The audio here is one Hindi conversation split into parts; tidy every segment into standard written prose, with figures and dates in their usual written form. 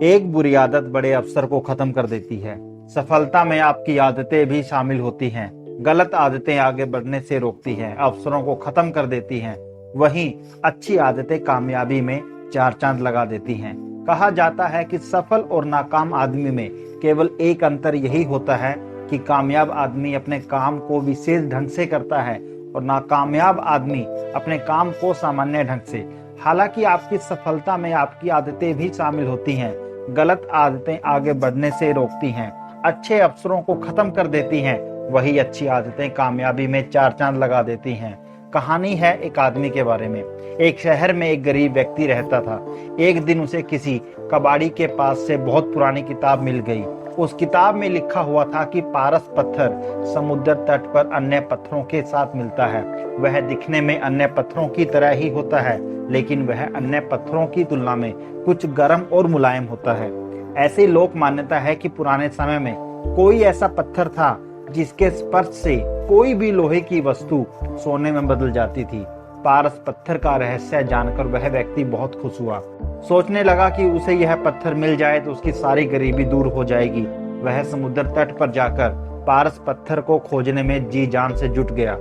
एक बुरी आदत बड़े अवसर को खत्म कर देती है। सफलता में आपकी आदतें भी शामिल होती हैं। गलत आदतें आगे बढ़ने से रोकती हैं, अवसरों को खत्म कर देती हैं। वहीं अच्छी आदतें कामयाबी में चार चांद लगा देती हैं। कहा जाता है कि सफल और नाकाम आदमी में केवल एक अंतर यही होता है कि कामयाब आदमी अपने काम को विशेष ढंग से करता है और नाकामयाब आदमी अपने काम को सामान्य ढंग से। हालांकि आपकी सफलता में आपकी आदतें भी शामिल होती हैं। गलत आदतें आगे बढ़ने से रोकती हैं, अच्छे अवसरों को खत्म कर देती हैं। वही अच्छी आदतें कामयाबी में चार चांद लगा देती हैं। कहानी है एक आदमी के बारे में। एक शहर में एक गरीब व्यक्ति रहता था। एक दिन उसे किसी कबाड़ी के पास से बहुत पुरानी किताब मिल गई। उस किताब में लिखा हुआ था कि पारस पत्थर समुद्र तट पर अन्य पत्थरों के साथ मिलता है। वह दिखने में अन्य पत्थरों की तरह ही होता है, लेकिन वह अन्य पत्थरों की तुलना में कुछ गर्म और मुलायम होता है। ऐसी लोक मान्यता है कि पुराने समय में कोई ऐसा पत्थर था जिसके स्पर्श से कोई भी लोहे की वस्तु सोने में बदल जाती थी। पारस पत्थर का रहस्य जानकर वह व्यक्ति बहुत खुश हुआ। सोचने लगा कि उसे यह पत्थर मिल जाए तो उसकी सारी गरीबी दूर हो जाएगी। वह समुद्र तट पर जाकर पारस पत्थर को खोजने में जी जान से जुट गया।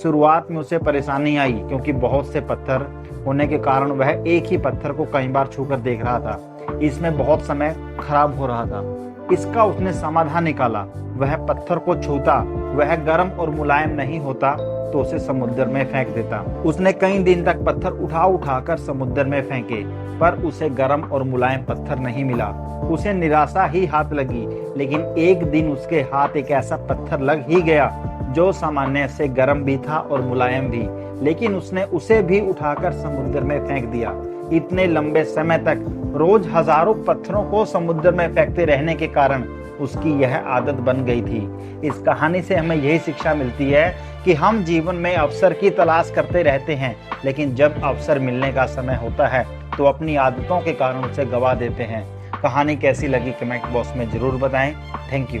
शुरुआत में उसे परेशानी आई, क्योंकि बहुत से पत्थर होने के कारण वह एक ही पत्थर को कई बार छूकर देख रहा था। इसमें बहुत समय खराब हो रहा था। इसका उसने समाधान निकाला। वह पत्थर को छूता, वह गर्म और मुलायम नहीं होता तो उसे समुद्र में फेंक देता। उसने कई दिन तक पत्थर उठा उठा कर समुद्र में फेंके, पर उसे गर्म और मुलायम पत्थर नहीं मिला। उसे निराशा ही हाथ लगी। लेकिन एक दिन उसके हाथ एक ऐसा पत्थर लग ही गया जो सामान्य से गर्म भी था और मुलायम भी, लेकिन उसने उसे भी उठाकर समुद्र में फेंक दिया। इतने लंबे समय तक रोज हजारों पत्थरों को समुद्र में फेंकते रहने के कारण उसकी यह आदत बन गई थी। इस कहानी से हमें यही शिक्षा मिलती है कि हम जीवन में अवसर की तलाश करते रहते हैं, लेकिन जब अवसर मिलने का समय होता है तो अपनी आदतों के कारण उसे गवा देते हैं। कहानी कैसी लगी कमेंट बॉक्स में जरूर बताएं। Thank you.